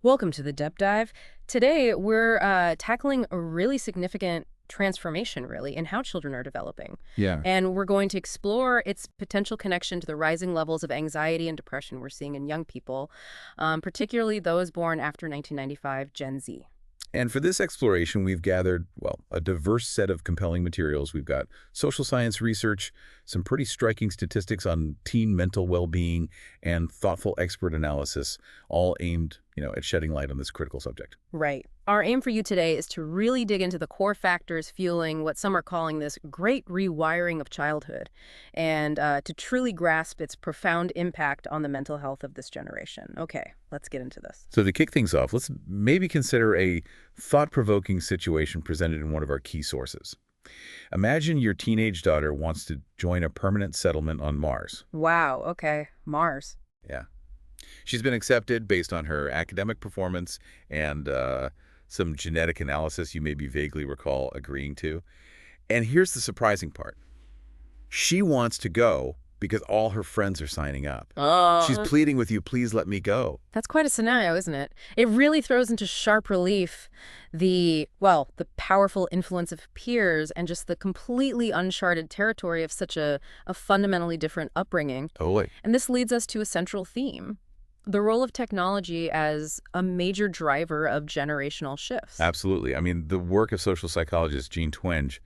Welcome to the Depth Dive. Today, we're tackling a really significant transformation, really, in how children are developing. Yeah. And we're going to explore its potential connection to the rising levels of anxiety and depression we're seeing in young people, particularly those born after 1995, Gen Z. And for this exploration, we've gathered, well, a diverse set of compelling materials. We've got social science research, some pretty striking statistics on teen mental well-being, and thoughtful expert analysis, all aimed, at shedding light on this critical subject. Right. Our aim for you today is to really dig into the core factors fueling what some are calling this great rewiring of childhood, and to truly grasp its profound impact on the mental health of this generation. Okay, let's get into this. So to kick things off, let's maybe consider a thought-provoking situation presented in one of our key sources. Imagine your teenage daughter wants to join a permanent settlement on Mars. Wow, okay. Mars. Yeah. She's been accepted based on her academic performance and some genetic analysis you maybe vaguely recall agreeing to. And here's the surprising part. She wants to go because all her friends are signing up. She's pleading with you, please let me go. That's quite a scenario, isn't it? It really throws into sharp relief the powerful influence of peers and just the completely uncharted territory of such a fundamentally different upbringing. Totally. And this leads us to a central theme, the role of technology as a major driver of generational shifts. Absolutely. I mean, the work of social psychologist Jean Twenge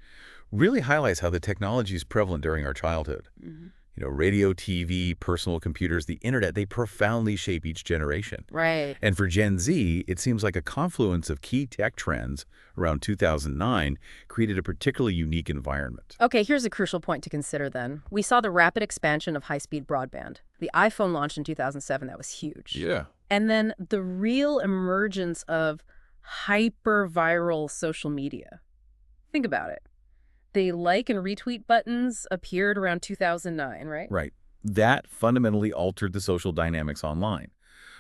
really highlights how the technology is prevalent during our childhood. Mhm. Radio, TV, personal computers, the internet, they profoundly shape each generation. Right. And for Gen Z, it seems like a confluence of key tech trends around 2009 created a particularly unique environment. Okay, here's a crucial point to consider then. We saw the rapid expansion of high-speed broadband. The iPhone launched in 2007. That was huge. Yeah. And then the real emergence of hyper-viral social media. Think about it. The like and retweet buttons appeared around 2009, right? Right. That fundamentally altered the social dynamics online.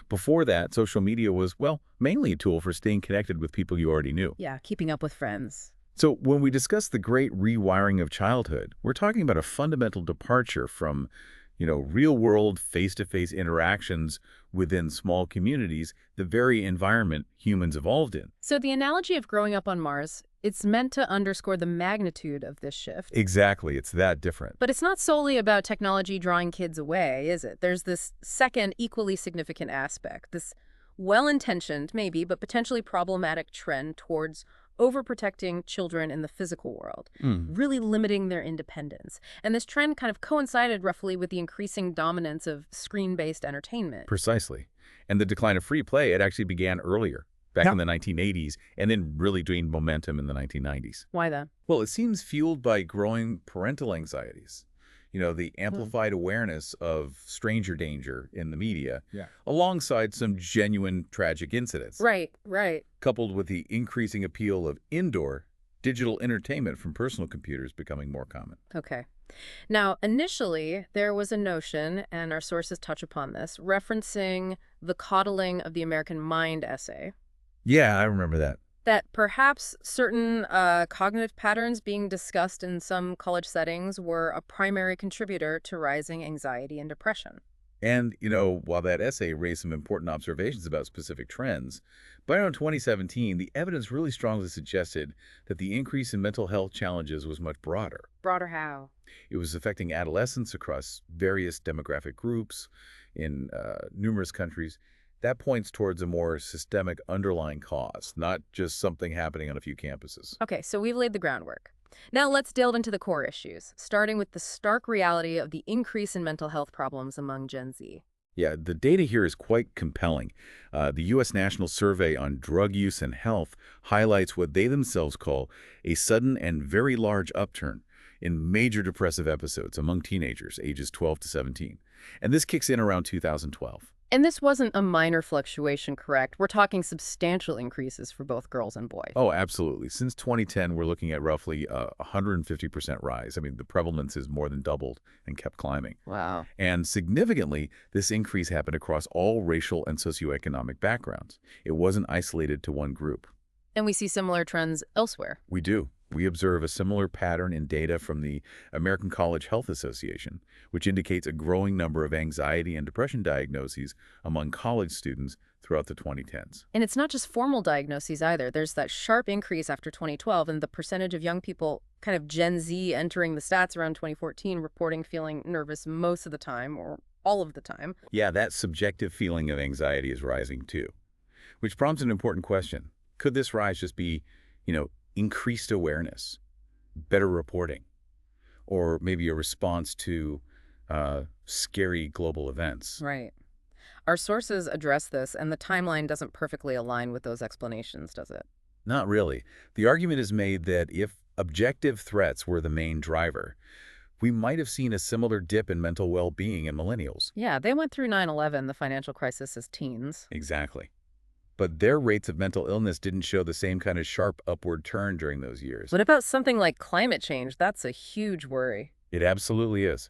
Before that, social media was, well, mainly a tool for staying connected with people you already knew. Yeah, keeping up with friends. So when we discuss the great rewiring of childhood, we're talking about a fundamental departure from, real-world face-to-face interactions within small communities, the very environment humans evolved in. So the analogy of growing up on Mars, it's meant to underscore the magnitude of this shift. Exactly. It's that different. But it's not solely about technology drawing kids away, is it? There's this second, equally significant aspect, this well-intentioned, maybe, but potentially problematic trend towards overprotecting children in the physical world, really limiting their independence. And this trend kind of coincided roughly with the increasing dominance of screen-based entertainment. Precisely. And the decline of free play, it actually began earlier, back Yep. in the 1980s, and then really gained momentum in the 1990s. Why then? Well, it seems fueled by growing parental anxieties. The amplified awareness of stranger danger in the media, alongside some genuine tragic incidents, Right. coupled with the increasing appeal of indoor digital entertainment from personal computers becoming more common. Okay. Now, initially, there was a notion, and our sources touch upon this, referencing the coddling of the American mind essay, Yeah, I remember that. that perhaps certain cognitive patterns being discussed in some college settings were a primary contributor to rising anxiety and depression. And, while that essay raised some important observations about specific trends, by around 2017, the evidence really strongly suggested that the increase in mental health challenges was much broader. Broader how? It was affecting adolescents across various demographic groups in numerous countries. That points towards a more systemic underlying cause, not just something happening on a few campuses. Okay, so we've laid the groundwork. Now let's delve into the core issues, starting with the stark reality of the increase in mental health problems among Gen Z. Yeah, the data here is quite compelling. The U.S. National Survey on Drug Use and Health highlights what they themselves call a sudden and very large upturn in major depressive episodes among teenagers ages 12 to 17. And this kicks in around 2012. And this wasn't a minor fluctuation, correct? We're talking substantial increases for both girls and boys. Oh, absolutely. Since 2010, we're looking at roughly a 150% rise. I mean, the prevalence is more than doubled and kept climbing. Wow. And significantly, this increase happened across all racial and socioeconomic backgrounds. It wasn't isolated to one group. And we see similar trends elsewhere. We do. We observe a similar pattern in data from the American College Health Association, which indicates a growing number of anxiety and depression diagnoses among college students throughout the 2010s. And it's not just formal diagnoses either. There's that sharp increase after 2012 in the percentage of young people, kind of Gen Z entering the stats around 2014, reporting feeling nervous most of the time or all of the time. Yeah, that subjective feeling of anxiety is rising too, which prompts an important question. Could this rise just be, increased awareness, better reporting, or maybe a response to scary global events? Right. Our sources address this, and the timeline doesn't perfectly align with those explanations, does it? Not really. The argument is made that if objective threats were the main driver, we might have seen a similar dip in mental well-being in millennials. Yeah, they went through 9/11, the financial crisis, as teens. Exactly. But their rates of mental illness didn't show the same kind of sharp upward turn during those years. What about something like climate change? That's a huge worry. It absolutely is.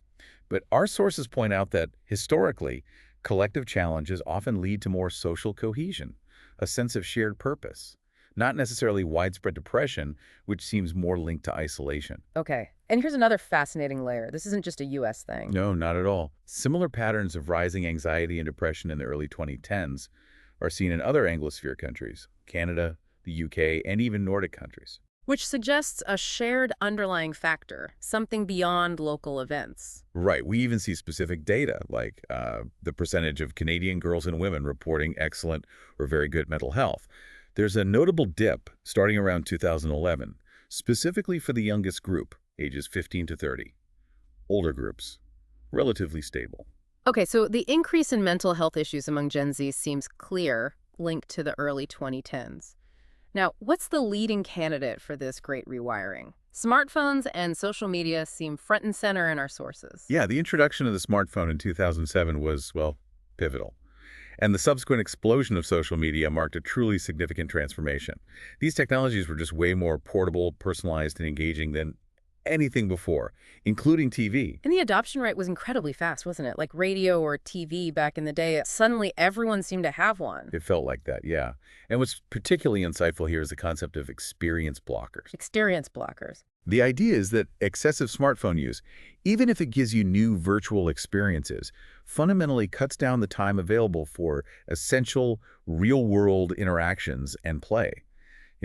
But our sources point out that, historically, collective challenges often lead to more social cohesion, a sense of shared purpose, not necessarily widespread depression, which seems more linked to isolation. Okay, and here's another fascinating layer. This isn't just a U.S. thing. No, not at all. Similar patterns of rising anxiety and depression in the early 2010s are seen in other Anglosphere countries, Canada, the UK, and even Nordic countries. Which suggests a shared underlying factor, something beyond local events. Right. We even see specific data, like the percentage of Canadian girls and women reporting excellent or very good mental health. There's a notable dip starting around 2011, specifically for the youngest group, ages 15 to 30. Older groups, relatively stable. Okay, so the increase in mental health issues among Gen Z seems clear, linked to the early 2010s. Now, what's the leading candidate for this great rewiring? Smartphones and social media seem front and center in our sources. Yeah, the introduction of the smartphone in 2007 was, well, pivotal. And the subsequent explosion of social media marked a truly significant transformation. These technologies were just way more portable, personalized, and engaging than anything before, including TV. And the adoption rate was incredibly fast, wasn't it? Like radio or TV back in the day, suddenly everyone seemed to have one. It felt like that, yeah. And what's particularly insightful here is the concept of experience blockers. Experience blockers. The idea is that excessive smartphone use, even if it gives you new virtual experiences, fundamentally cuts down the time available for essential, real-world interactions and play.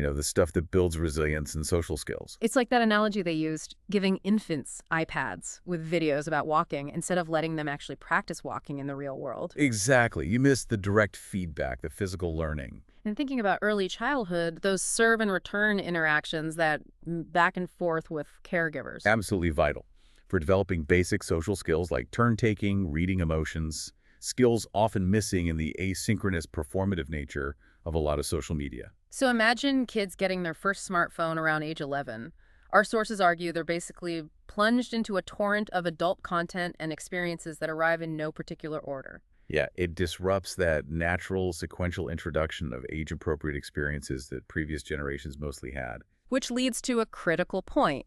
The stuff that builds resilience and social skills. It's like that analogy they used, giving infants iPads with videos about walking instead of letting them actually practice walking in the real world. Exactly. You miss the direct feedback, the physical learning. And thinking about early childhood, those serve and return interactions, that back and forth with caregivers. Absolutely vital for developing basic social skills like turn-taking, reading emotions, skills often missing in the asynchronous performative nature of a lot of social media. So imagine kids getting their first smartphone around age 11. Our sources argue they're basically plunged into a torrent of adult content and experiences that arrive in no particular order. Yeah, it disrupts that natural sequential introduction of age-appropriate experiences that previous generations mostly had. Which leads to a critical point.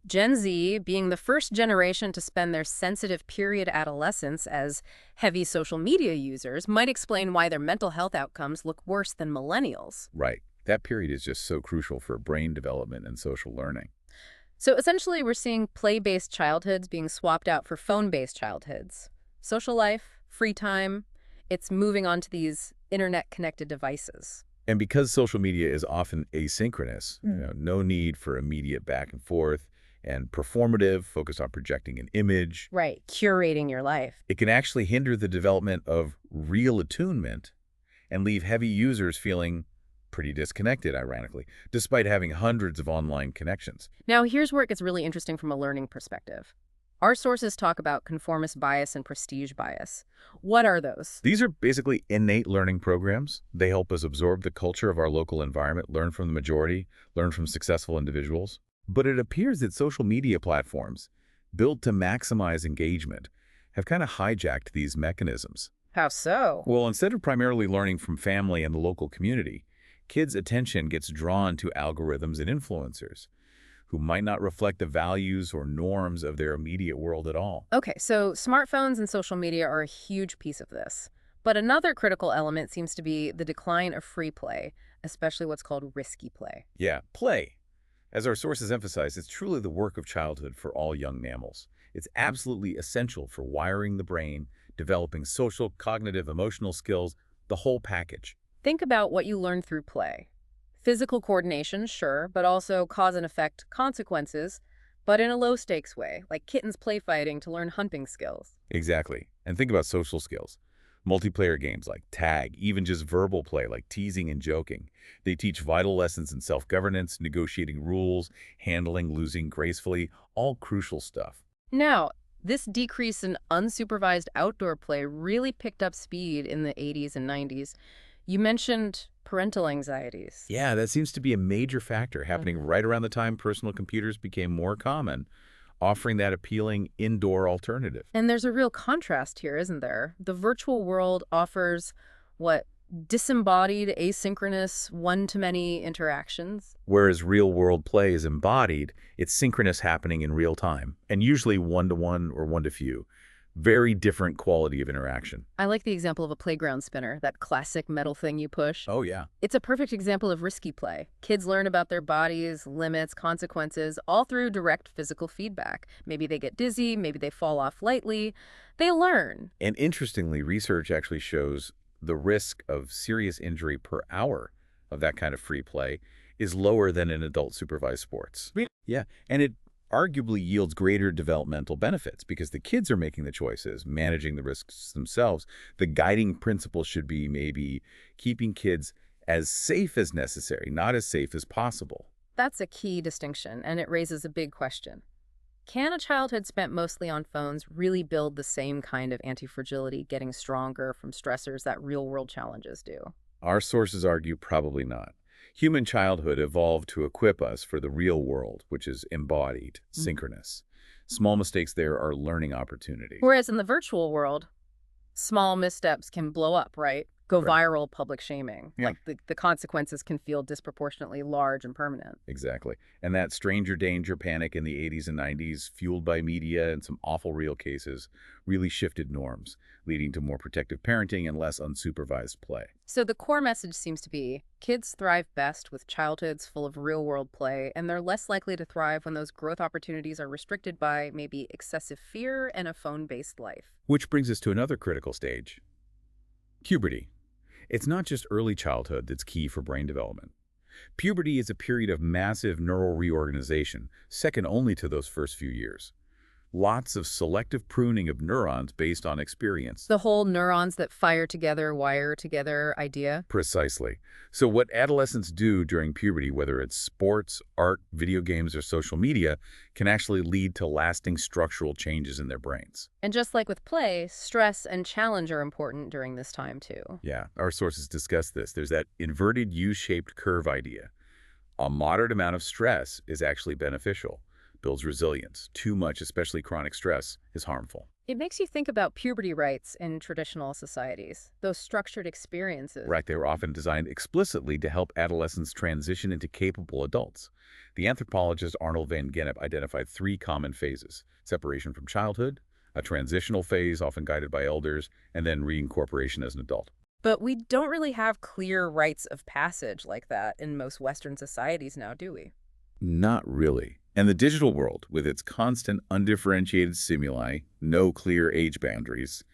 Gen Z, being the first generation to spend their sensitive period adolescence as heavy social media users, might explain why their mental health outcomes look worse than millennials. Right. That period is just so crucial for brain development and social learning. So essentially, we're seeing play-based childhoods being swapped out for phone-based childhoods. Social life, free time, it's moving on to these internet-connected devices. And because social media is often asynchronous, no need for immediate back and forth, and performative, focused on projecting an image. Right, curating your life. It can actually hinder the development of real attunement and leave heavy users feeling pretty disconnected, ironically, despite having hundreds of online connections. Now, here's where it gets really interesting from a learning perspective. Our sources talk about conformist bias and prestige bias. What are those? These are basically innate learning programs. They help us absorb the culture of our local environment, learn from the majority, learn from successful individuals. But it appears that social media platforms, built to maximize engagement, have kind of hijacked these mechanisms. How so? Well, instead of primarily learning from family and the local community, kids' attention gets drawn to algorithms and influencers who might not reflect the values or norms of their immediate world at all. Okay, so smartphones and social media are a huge piece of this. But another critical element seems to be the decline of free play, especially what's called risky play. Yeah, play. As our sources emphasize, it's truly the work of childhood for all young mammals. It's absolutely essential for wiring the brain, developing social, cognitive, emotional skills, the whole package. Think about what you learn through play. Physical coordination, sure, but also cause and effect consequences, but in a low-stakes way, like kittens play fighting to learn hunting skills. Exactly. And think about social skills. Multiplayer games like tag, even just verbal play like teasing and joking. They teach vital lessons in self-governance, negotiating rules, handling losing gracefully, all crucial stuff. Now, this decrease in unsupervised outdoor play really picked up speed in the 80s and 90s. You mentioned parental anxieties. Yeah, that seems to be a major factor happening right around the time personal computers became more common, offering that appealing indoor alternative. And there's a real contrast here, isn't there? The virtual world offers what? Disembodied, asynchronous, one-to-many interactions. Whereas real-world play is embodied, it's synchronous happening in real time, and usually one-to-one or one-to-few. Very different quality of interaction. I like the example of a playground spinner, that classic metal thing you push. Oh, yeah. It's a perfect example of risky play. Kids learn about their bodies, limits, consequences, all through direct physical feedback. Maybe they get dizzy, maybe they fall off lightly. They learn. And interestingly, research actually shows the risk of serious injury per hour of that kind of free play is lower than in adult supervised sports. Really? Yeah, and it arguably yields greater developmental benefits because the kids are making the choices, managing the risks themselves. The guiding principle should be maybe keeping kids as safe as necessary, not as safe as possible. That's a key distinction, and it raises a big question. Can a childhood spent mostly on phones really build the same kind of anti-fragility, getting stronger from stressors that real-world challenges do? Our sources argue probably not. Human childhood evolved to equip us for the real world, which is embodied, synchronous. Small mistakes there are learning opportunities. Whereas in the virtual world, small missteps can blow up, right? Go Right. viral public shaming. Yeah. Like the consequences can feel disproportionately large and permanent. Exactly. And that stranger danger panic in the 80s and 90s, fueled by media and some awful real cases, really shifted norms, leading to more protective parenting and less unsupervised play. So the core message seems to be kids thrive best with childhoods full of real-world play, and they're less likely to thrive when those growth opportunities are restricted by maybe excessive fear and a phone-based life. Which brings us to another critical stage, puberty. It's not just early childhood that's key for brain development. Puberty is a period of massive neural reorganization, second only to those first few years. Lots of selective pruning of neurons based on experience. The whole neurons that fire together, wire together idea. Precisely. So what adolescents do during puberty, whether it's sports, art, video games, or social media, can actually lead to lasting structural changes in their brains. And just like with play, stress and challenge are important during this time too. Yeah, our sources discuss this. There's that inverted U-shaped curve idea. A moderate amount of stress is actually beneficial, builds resilience. Too much, especially chronic stress, is harmful. It makes you think about puberty rites in traditional societies, those structured experiences. Right, they were often designed explicitly to help adolescents transition into capable adults. The anthropologist Arnold van Gennep identified 3 common phases: separation from childhood, a transitional phase often guided by elders, and then reincorporation as an adult. But we don't really have clear rites of passage like that in most Western societies now, do we? Not really. And the digital world, with its constant undifferentiated stimuli, no clear age boundaries,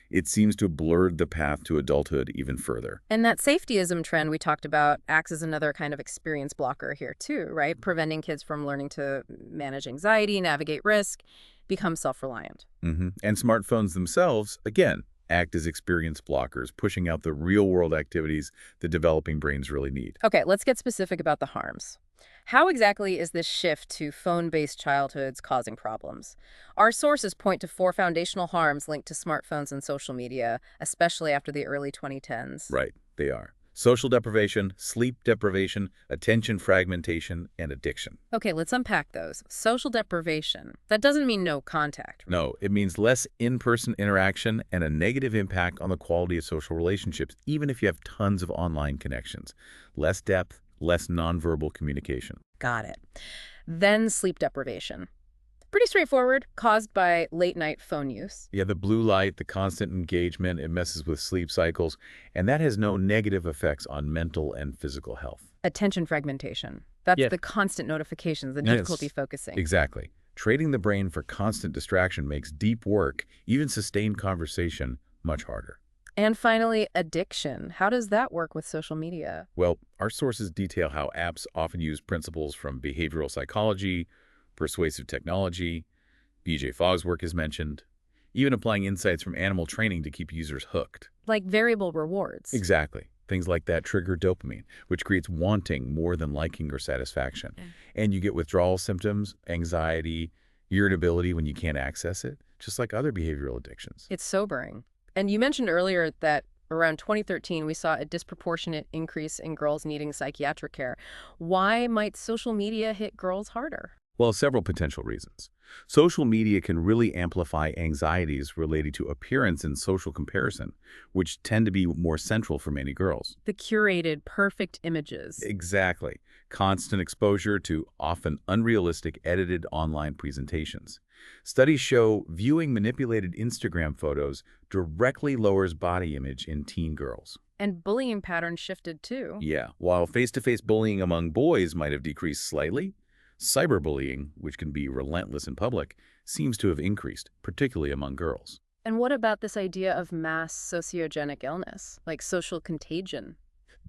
it seems to have blurred the path to adulthood even further. And that safetyism trend we talked about acts as another kind of experience blocker here too, right? Preventing kids from learning to manage anxiety, navigate risk, become self-reliant. And smartphones themselves, again, act as experience blockers, pushing out the real-world activities the developing brains really need. Okay, let's get specific about the harms. How exactly is this shift to phone-based childhoods causing problems? Our sources point to 4 foundational harms linked to smartphones and social media, especially after the early 2010s. Right, they are. Social deprivation, sleep deprivation, attention fragmentation, and addiction. Okay, let's unpack those. Social deprivation. That doesn't mean no contact. No, it means less in-person interaction and a negative impact on the quality of social relationships, even if you have tons of online connections. Less depth, less nonverbal communication. Got it. Then sleep deprivation. Pretty straightforward, caused by late-night phone use. Yeah, the blue light, the constant engagement, it messes with sleep cycles, and that has no negative effects on mental and physical health. Attention fragmentation. That's Yeah. the constant notifications, the Yes. difficulty focusing. Exactly. Trading the brain for constant distraction makes deep work, even sustained conversation, much harder. And finally, addiction. How does that work with social media? Well, our sources detail how apps often use principles from behavioral psychology, persuasive technology, BJ Fogg's work is mentioned, even applying insights from animal training to keep users hooked. Like variable rewards. Exactly. Things like that trigger dopamine, which creates wanting more than liking or satisfaction. And you get withdrawal symptoms, anxiety, irritability when you can't access it, just like other behavioral addictions. It's sobering. And you mentioned earlier that around 2013, we saw a disproportionate increase in girls needing psychiatric care. Why might social media hit girls harder? Well, several potential reasons. Social media can really amplify anxieties related to appearance and social comparison, which tend to be more central for many girls. The curated, perfect images. Exactly. Constant exposure to often unrealistic edited online presentations. Studies show viewing manipulated Instagram photos directly lowers body image in teen girls. And bullying patterns shifted too. Yeah, while face-to-face bullying among boys might have decreased slightly, cyberbullying, which can be relentless in public, seems to have increased, particularly among girls. And what about this idea of mass sociogenic illness, like social contagion?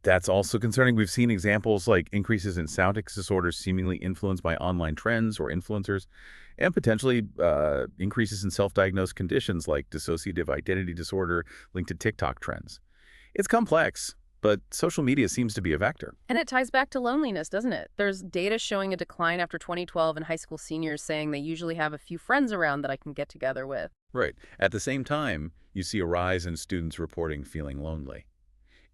That's also concerning. We've seen examples like increases in sound disorders seemingly influenced by online trends or influencers, and potentially increases in self-diagnosed conditions like dissociative identity disorder linked to TikTok trends. It's complex, but social media seems to be a vector. And it ties back to loneliness, doesn't it? There's data showing a decline after 2012 in high school seniors saying they usually have a few friends around that I can get together with. Right. At the same time, you see a rise in students reporting feeling lonely.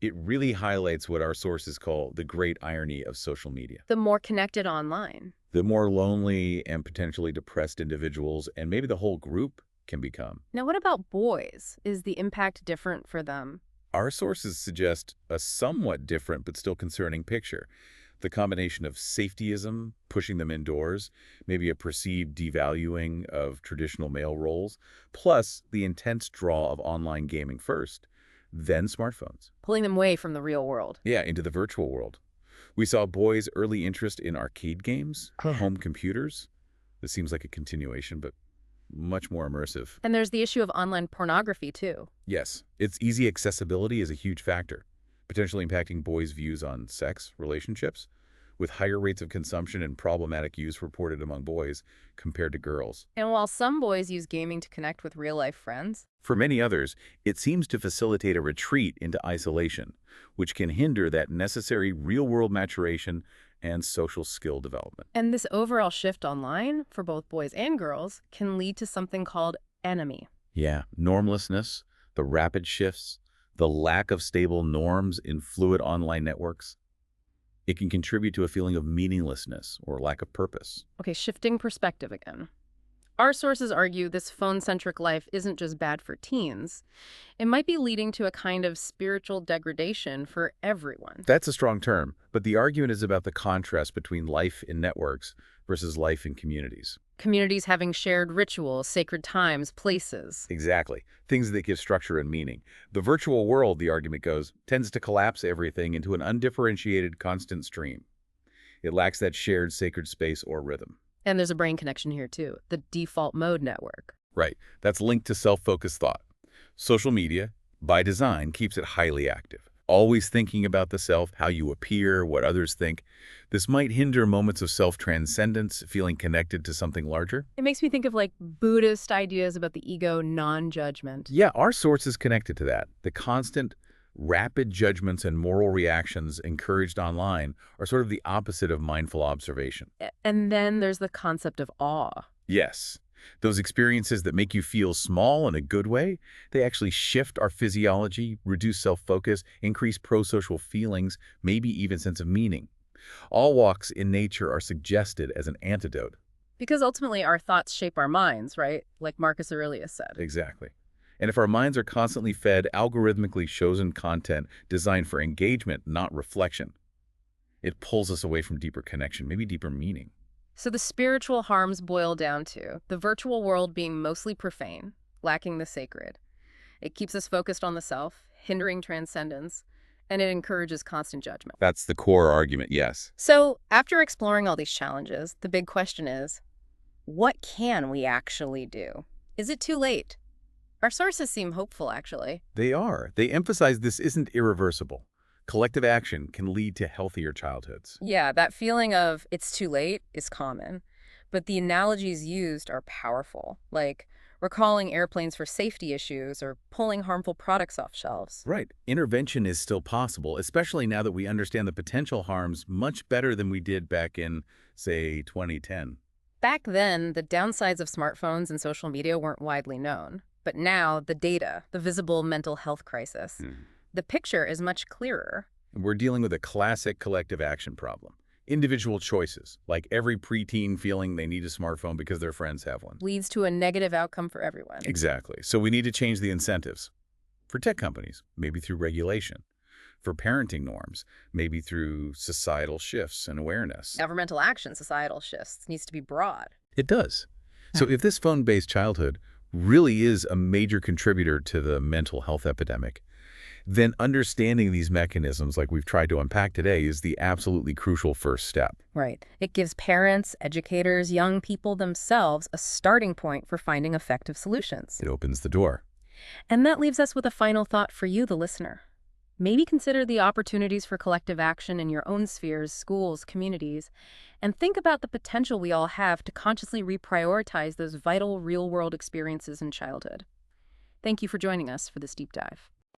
It really highlights what our sources call the great irony of social media. The more connected online. The more lonely and potentially depressed individuals, and maybe the whole group, can become. Now, what about boys? Is the impact different for them? Our sources suggest a somewhat different but still concerning picture. The combination of safetyism, pushing them indoors, maybe a perceived devaluing of traditional male roles, plus the intense draw of online gaming first, then smartphones. Pulling them away from the real world. Yeah, into the virtual world. We saw boys' early interest in arcade games, home computers. This seems like a continuation, but much more immersive. And there's the issue of online pornography, too. Yes, its easy accessibility is a huge factor, potentially impacting boys' views on sex, relationships, with higher rates of consumption and problematic use reported among boys compared to girls. And while some boys use gaming to connect with real-life friends, For many others, it seems to facilitate a retreat into isolation, which can hinder that necessary real-world maturation and social skill development. and this overall shift online, for both boys and girls, can lead to something called enemy. Yeah, normlessness, the rapid shifts, the lack of stable norms in fluid online networks. It can contribute to a feeling of meaninglessness or lack of purpose. Okay, shifting perspective again. Our sources argue this phone-centric life isn't just bad for teens. It might be leading to a kind of spiritual degradation for everyone. That's a strong term, but the argument is about the contrast between life in networks versus life in communities. Communities having shared rituals, sacred times, places. Exactly. Things that give structure and meaning. The virtual world, the argument goes, tends to collapse everything into an undifferentiated constant stream. It lacks that shared sacred space or rhythm. And there's a brain connection here, too. The default mode network. Right. That's linked to self-focused thought. Social media, by design, keeps it highly active. Always thinking about the self, how you appear, what others think. This might hinder moments of self-transcendence, feeling connected to something larger. It makes me think of like Buddhist ideas about the ego, non-judgment. Yeah, our source is connected to that. The constant, rapid judgments and moral reactions encouraged online are sort of the opposite of mindful observation. And then there's the concept of awe. Yes, those experiences that make you feel small in a good way, they actually shift our physiology, reduce self-focus, increase pro-social feelings, maybe even sense of meaning. All walks in nature are suggested as an antidote. Because ultimately our thoughts shape our minds, right? Like Marcus Aurelius said. Exactly. And if our minds are constantly fed algorithmically chosen content designed for engagement, not reflection, it pulls us away from deeper connection, maybe deeper meaning. So the spiritual harms boil down to the virtual world being mostly profane, lacking the sacred. It keeps us focused on the self, hindering transcendence, and it encourages constant judgment. That's the core argument, yes. So after exploring all these challenges, the big question is, what can we actually do? Is it too late? Our sources seem hopeful, actually. They are. They emphasize this isn't irreversible. Collective action can lead to healthier childhoods. Yeah, that feeling of it's too late is common. But the analogies used are powerful, like recalling airplanes for safety issues or pulling harmful products off shelves. Right. Intervention is still possible, especially now that we understand the potential harms much better than we did back in, say, 2010. Back then, the downsides of smartphones and social media weren't widely known. But now, the data, the visible mental health crisis, the picture is much clearer. We're dealing with a classic collective action problem. Individual choices, like every preteen feeling they need a smartphone because their friends have one. Leads to a negative outcome for everyone. Exactly. So we need to change the incentives. For tech companies, maybe through regulation. For parenting norms, maybe through societal shifts and awareness. Governmental action, societal shifts, needs to be broad. It does. So if this phone-based childhood really is a major contributor to the mental health epidemic, then understanding these mechanisms like we've tried to unpack today is the absolutely crucial first step. Right. It gives parents, educators, young people themselves a starting point for finding effective solutions. It opens the door. And that leaves us with a final thought for you, the listener. Maybe consider the opportunities for collective action in your own spheres, schools, communities, and think about the potential we all have to consciously reprioritize those vital real-world experiences in childhood. Thank you for joining us for this deep dive.